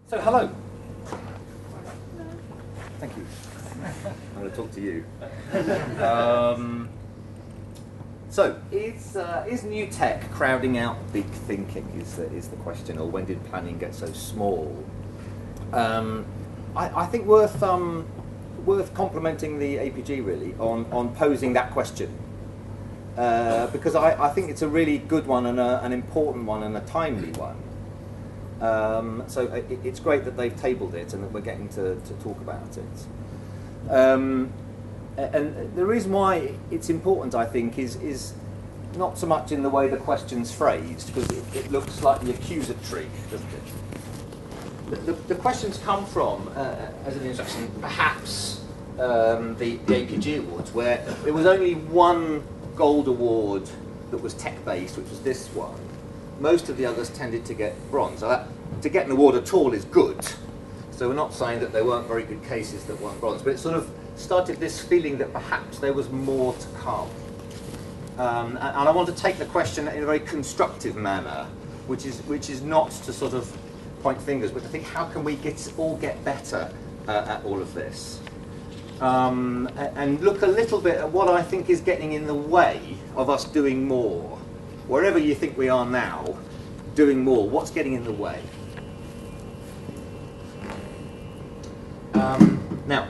So, hello. Thank you. I'm going to talk to you. So, is new tech crowding out big thinking? Is the question, or when did planning get so small? I think worth complimenting the APG really on posing that question, because I think it's a really good one and an important one and a timely one. So it's great that they've tabled it and that we're getting to talk about it. And the reason why it's important, I think, is not so much in the way the question's phrased, because it looks slightly accusatory, doesn't it? The questions come from, as an introduction, perhaps the APG Awards, where there was only one gold award that was tech-based, which was this one. Most of the others tended to get bronze. So to get an award at all is good. So we're not saying that there weren't very good cases that won bronze, but it sort of started this feeling that perhaps there was more to come. And I want to take the question in a very constructive manner, which is not to sort of point fingers, but to think how can we all get better at all of this, and look a little bit at what I think is getting in the way of us doing more. Wherever you think we are now, doing more, what's getting in the way? Now,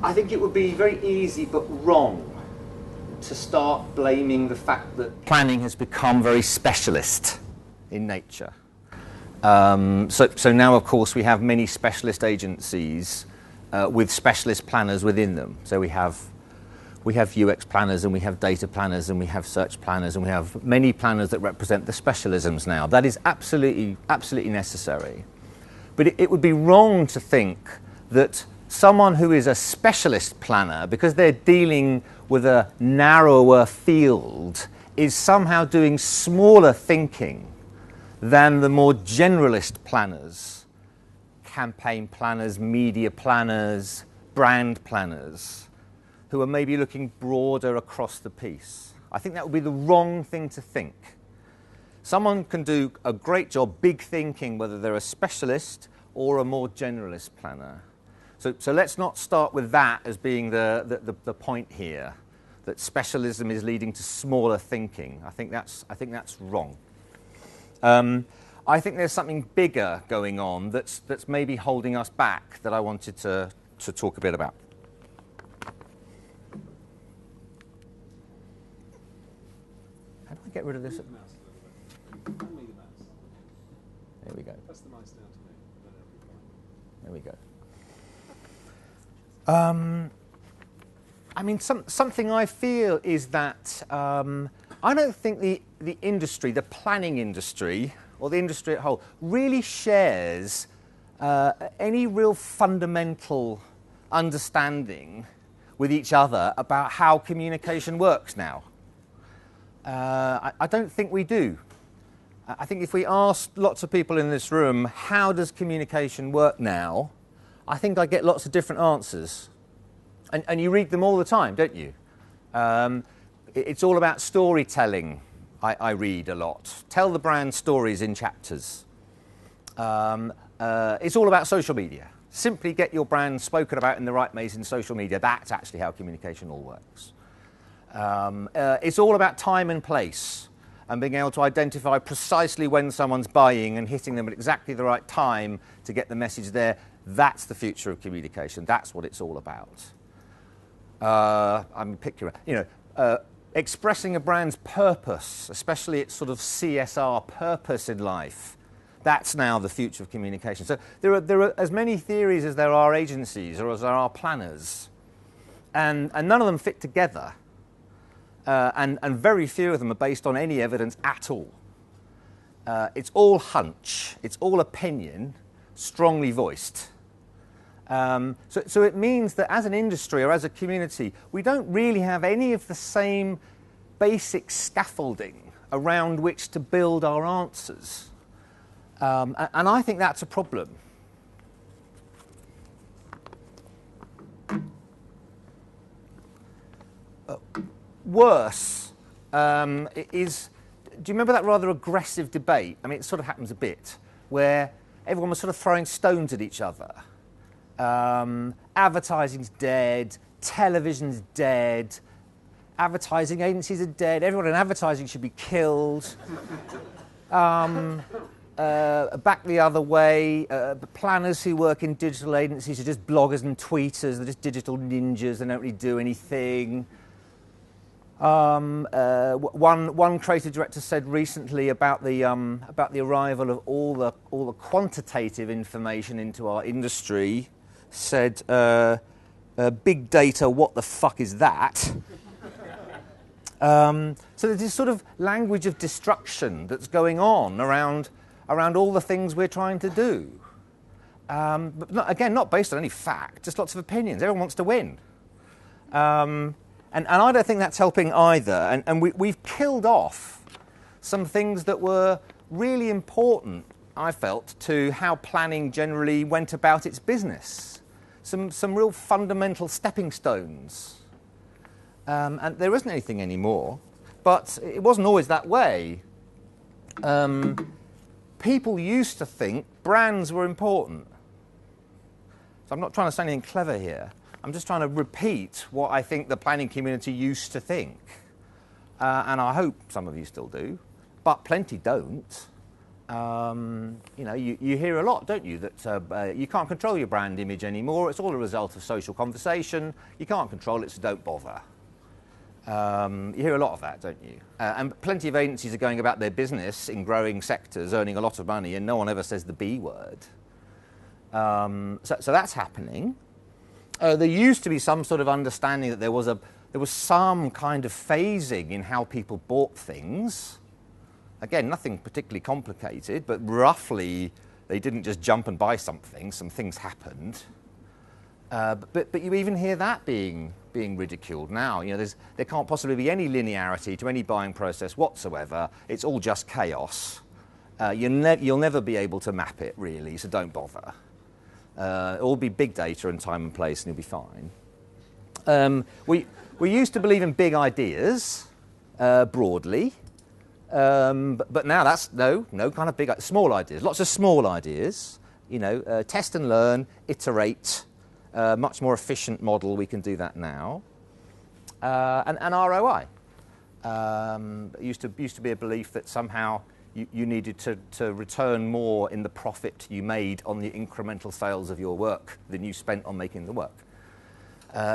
I think it would be very easy but wrong to start blaming the fact that planning has become very specialist in nature. So now, of course, we have many specialist agencies with specialist planners within them. So we have UX planners, and we have data planners, and we have search planners, and we have many planners that represent the specialisms now. That is absolutely necessary. But it would be wrong to think that someone who is a specialist planner, because they're dealing with a narrower field, is somehow doing smaller thinking than the more generalist planners, campaign planners, media planners, brand planners, who are maybe looking broader across the piece. I think that would be the wrong thing to think. Someone can do a great job big thinking, whether they're a specialist or a more generalist planner. So let's not start with that as being the point here, that specialism is leading to smaller thinking. I think that's wrong. I think there's something bigger going on that's maybe holding us back that I wanted to talk a bit about. How do I get rid of this? There we go. There we go. I mean, something I feel is that I don't think the industry, the planning industry, or the industry at whole, really shares any real fundamental understanding with each other about how communication works now. I don't think we do. I think if we ask lots of people in this room, how does communication work now, I think I get lots of different answers. And you read them all the time, don't you? It's all about storytelling, I read a lot. Tell the brand stories in chapters. It's all about social media. Simply get your brand spoken about in the right ways in social media. That's actually how communication all works. It's all about time and place, and being able to identify precisely when someone's buying and hitting them at exactly the right time to get the message there. That's the future of communication. That's what it's all about. I'm picturing, expressing a brand's purpose, especially its sort of CSR purpose in life. That's now the future of communication. So there are as many theories as there are agencies or as there are planners, and none of them fit together. And very few of them are based on any evidence at all. It's all hunch, it's all opinion, strongly voiced. So it means that as an industry or as a community, we don't really have any of the same basic scaffolding around which to build our answers. And I think that's a problem. Worse is, do you remember that rather aggressive debate? I mean, it sort of happens a bit, where everyone was sort of throwing stones at each other. Advertising's dead, television's dead, advertising agencies are dead, everyone in advertising should be killed. Back the other way, planners who work in digital agencies are just bloggers and tweeters, they're just digital ninjas, they don't really do anything. One creative director said recently about the arrival of all the quantitative information into our industry, said, big data, what the fuck is that? So there's this sort of language of destruction that's going on around all the things we're trying to do. But not based on any fact, just lots of opinions. Everyone wants to win. And I don't think that's helping either. And we've killed off some things that were really important, I felt, to how planning generally went about its business. Some real fundamental stepping stones. And there isn't anything anymore. But it wasn't always that way. People used to think brands were important. So I'm not trying to say anything clever here. I'm just trying to repeat what I think the planning community used to think. And I hope some of you still do, but plenty don't. You hear a lot, don't you, that you can't control your brand image anymore. It's all a result of social conversation. You can't control it, so don't bother. You hear a lot of that, don't you? And plenty of agencies are going about their business in growing sectors, earning a lot of money, and no one ever says the B word. So that's happening. There used to be some sort of understanding that there was some kind of phasing in how people bought things. Again, nothing particularly complicated, but roughly they didn't just jump and buy something. Some things happened. But you even hear that being ridiculed now. You know, there can't possibly be any linearity to any buying process whatsoever. It's all just chaos. You'll never be able to map it really, so don't bother. It'll be big data and time and place, and you'll be fine. We used to believe in big ideas broadly, but now that's no kind of big, small ideas. Lots of small ideas. You know, test and learn, iterate. Much more efficient model. We can do that now. And ROI. It used to be a belief that somehow you needed to return more in the profit you made on the incremental sales of your work than you spent on making the work.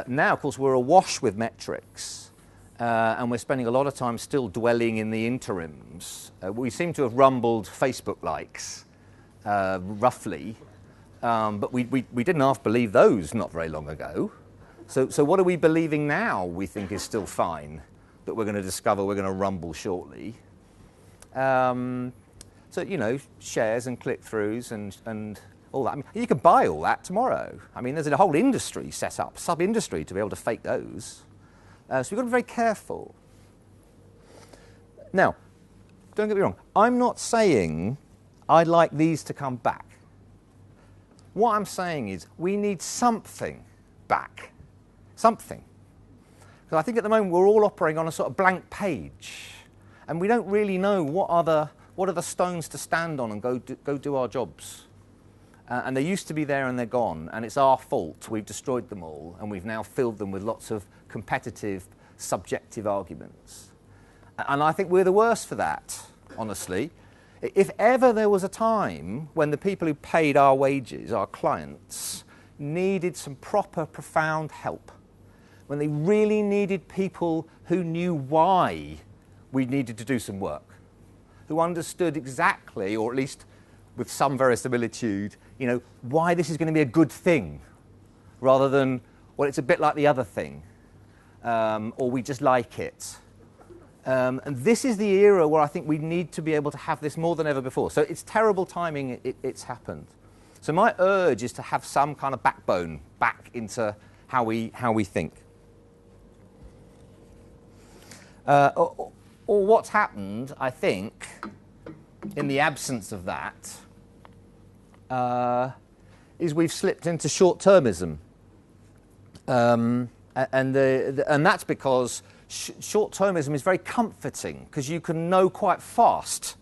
Now, of course, we're awash with metrics, and we're spending a lot of time still dwelling in the interims. We seem to have rumbled Facebook likes, roughly, but we didn't half believe those not very long ago. So what are we believing now we think is still fine, that we're going to discover we're going to rumble shortly? So, you know, shares and click-throughs and all that. I mean, you can buy all that tomorrow. I mean, there's a whole industry set up, sub-industry, to be able to fake those. So we've got to be very careful. Now, don't get me wrong. I'm not saying I'd like these to come back. What I'm saying is we need something back. Something. Because I think at the moment we're all operating on a sort of blank page. And we don't really know what are the stones to stand on and go do our jobs. And they used to be there and they're gone. And it's our fault. We've destroyed them all. And we've now filled them with lots of competitive, subjective arguments. And I think we're the worst for that, honestly. If ever there was a time when the people who paid our wages, our clients, needed some proper, profound help, when they really needed people who knew why we needed to do some work, who understood exactly, or at least with some verisimilitude, you know, why this is going to be a good thing, rather than, well, it's a bit like the other thing, or we just like it. And this is the era where I think we need to be able to have this more than ever before. So it's terrible timing it's happened. So my urge is to have some kind of backbone back into how we think. Or what's happened, I think, in the absence of that, is we've slipped into short-termism. And that's because short-termism is very comforting, because you can know quite fast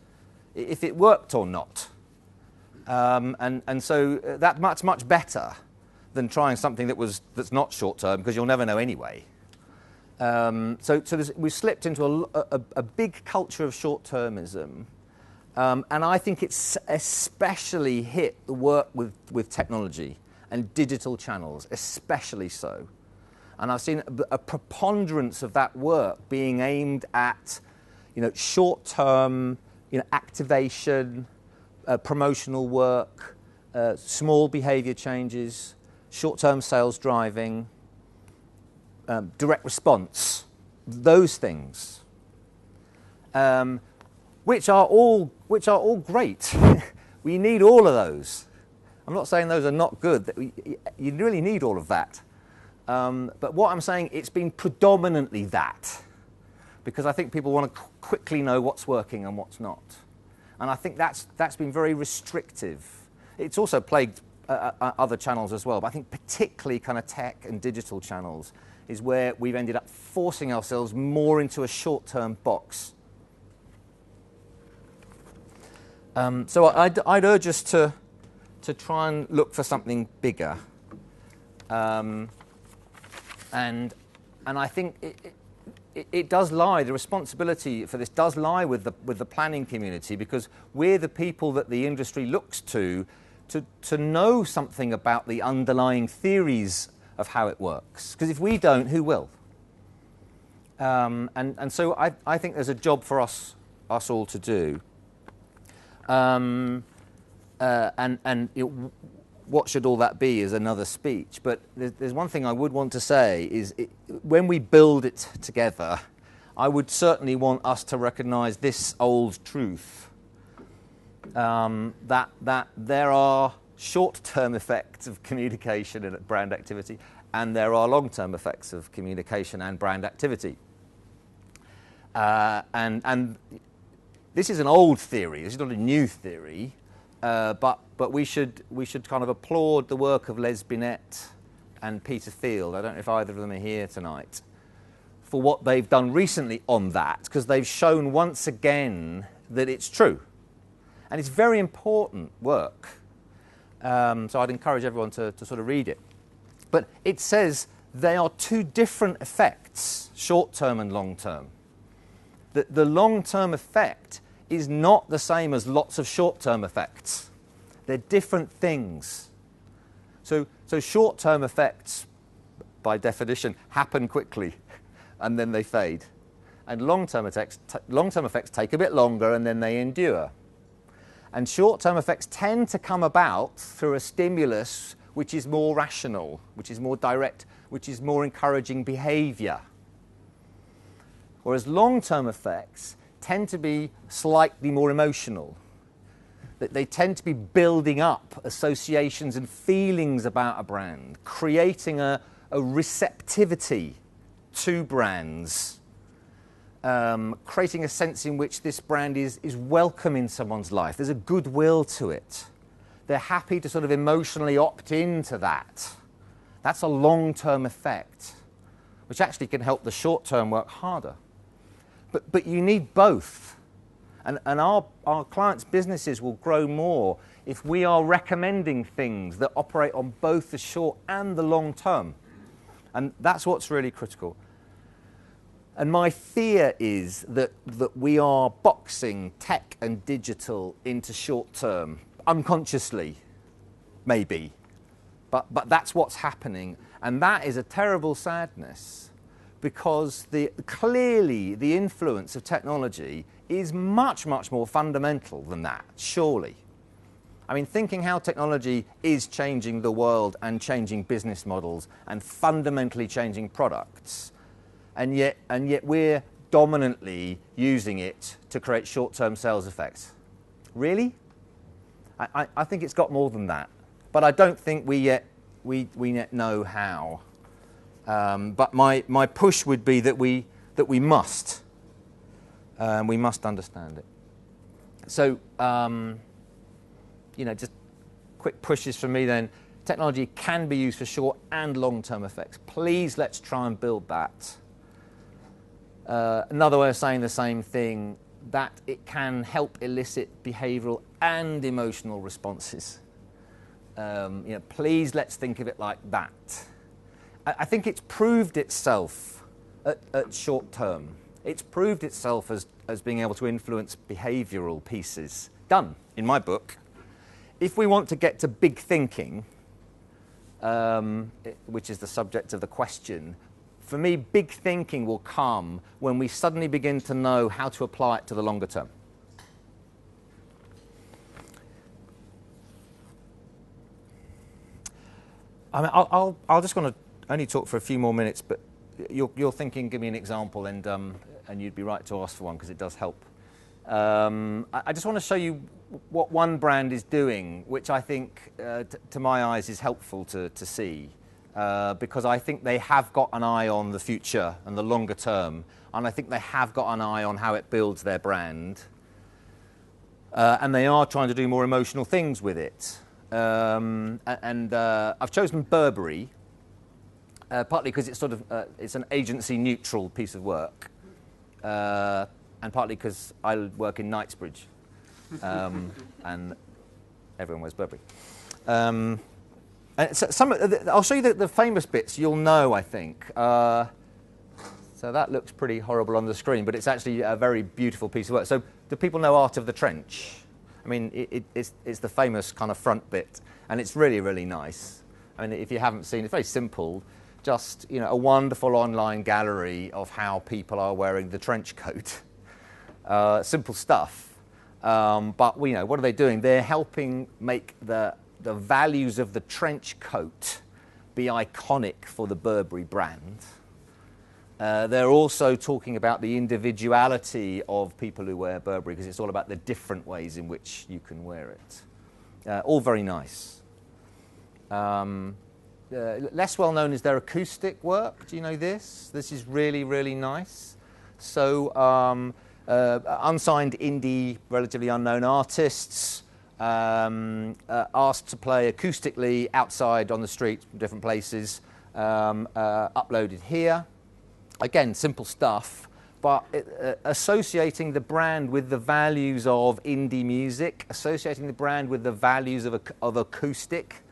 if it worked or not. And so that's much better than trying something that's not short-term, because you'll never know anyway. So we've slipped into a big culture of short-termism, and I think it's especially hit the work with technology and digital channels, especially so. And I've seen a preponderance of that work being aimed at, short-term, activation, promotional work, small behaviour changes, short-term sales driving, direct response, those things, which are all great. We need all of those. I'm not saying those are not good. You really need all of that. But what I'm saying, it's been predominantly that, because I think people want to quickly know what's working and what's not. And I think that's been very restrictive. It's also plagued other channels as well, but I think particularly kind of tech and digital channels is where we've ended up forcing ourselves more into a short-term box. So I'd urge us to try and look for something bigger. And I think it does lie, the responsibility for this does lie with the planning community, because we're the people that the industry looks to know something about the underlying theories of how it works. Because if we don't, who will? And so I think there's a job for us all to do. What should all that be is another speech. But there's one thing I would want to say is when we build it together, I would certainly want us to recognise this old truth, that there are short-term effects of communication and brand activity, and there are long-term effects of communication and brand activity. And this is an old theory. This is not a new theory. But we should kind of applaud the work of Les Binet and Peter Field. I don't know if either of them are here tonight, for what they've done recently on that, because they've shown once again that it's true. And it's very important work. So I'd encourage everyone to sort of read it. But it says they are two different effects, short-term and long-term. The long-term effect is not the same as lots of short-term effects. They're different things. So short-term effects, by definition, happen quickly, and then they fade. And long-term effects take a bit longer, and then they endure. And short-term effects tend to come about through a stimulus which is more rational, which is more direct, which is more encouraging behaviour. Whereas long-term effects tend to be slightly more emotional. They tend to be building up associations and feelings about a brand, creating a receptivity to brands, creating a sense in which this brand is welcome in someone's life. There's a goodwill to it. They're happy to sort of emotionally opt into that. That's a long-term effect, which actually can help the short-term work harder. But you need both. And our clients' businesses will grow more if we are recommending things that operate on both the short and the long term. And that's what's really critical. And my fear is that we are boxing tech and digital into short term, unconsciously, maybe. But that's what's happening. And that is a terrible sadness, because clearly the influence of technology is much, much more fundamental than that, surely. I mean, thinking how technology is changing the world and changing business models and fundamentally changing products, and yet we're dominantly using it to create short-term sales effects. Really? I think it's got more than that, but I don't think we yet know how. But my push would be that we must understand it. So just quick pushes from me then. Technology can be used for short and long-term effects. Please, let's try and build that. Another way of saying the same thing, that it can help elicit behavioural and emotional responses. Please let's think of it like that. I think it's proved itself at short term. It's proved itself as being able to influence behavioural pieces. Done, in my book. If we want to get to big thinking, which is the subject of the question, for me, big thinking will come when we suddenly begin to know how to apply it to the longer term. I mean, I'll just want to only talk for a few more minutes, but you're thinking, give me an example, and you'd be right to ask for one because it does help. I just want to show you what one brand is doing, which I think, to my eyes, is helpful to see, because I think they have got an eye on the future and the longer term, and I think they have got an eye on how it builds their brand, and they are trying to do more emotional things with it. I've chosen Burberry, partly because it's sort of it's an agency-neutral piece of work, and partly because I work in Knightsbridge, and everyone wears Burberry. And so I'll show you the famous bits. You'll know, I think. So that looks pretty horrible on the screen, but it's actually a very beautiful piece of work. So do people know Art of the Trench? I mean, it's the famous kind of front bit, and it's really, really nice. I mean, if you haven't seen it, it's very simple. Just, a wonderful online gallery of how people are wearing the trench coat. Simple stuff. But, what are they doing? They're helping make the values of the trench coat be iconic for the Burberry brand. They're also talking about the individuality of people who wear Burberry, because it's all about the different ways in which you can wear it. All very nice. Less well known is their acoustic work. Do you know this? This is really, really nice. So unsigned indie, relatively unknown artists asked to play acoustically outside on the street, different places, uploaded here. Again, simple stuff, but associating the brand with the values of indie music, associating the brand with the values of acoustic,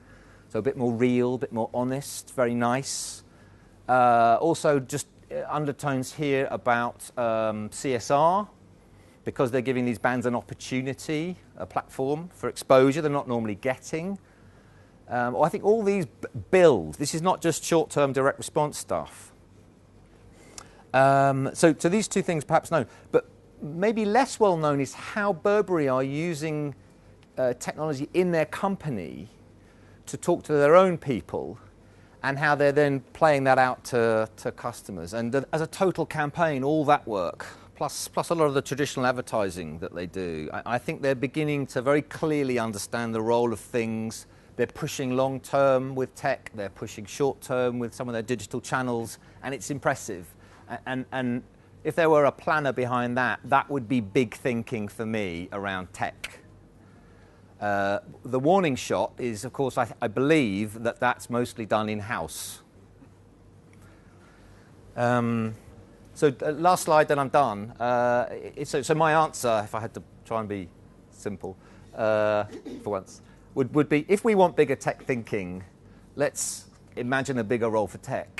so a bit more real, a bit more honest, very nice. Also, just undertones here about CSR, because they're giving these bands an opportunity, a platform for exposure they're not normally getting. I think all these build. This is not just short-term direct response stuff. So these two things perhaps known, but maybe less well known is how Burberry are using technology in their company to talk to their own people, and how they're then playing that out to customers. And as a total campaign, all that work, plus a lot of the traditional advertising that they do, I think they're beginning to very clearly understand the role of things. They're pushing long-term with tech, they're pushing short-term with some of their digital channels, and it's impressive. And if there were a planner behind that, that would be big thinking for me around tech. The warning shot is, of course, I believe that's mostly done in-house. So last slide, then I'm done. So my answer, if I had to try and be simple for once, would be, if we want bigger tech thinking, let's imagine a bigger role for tech.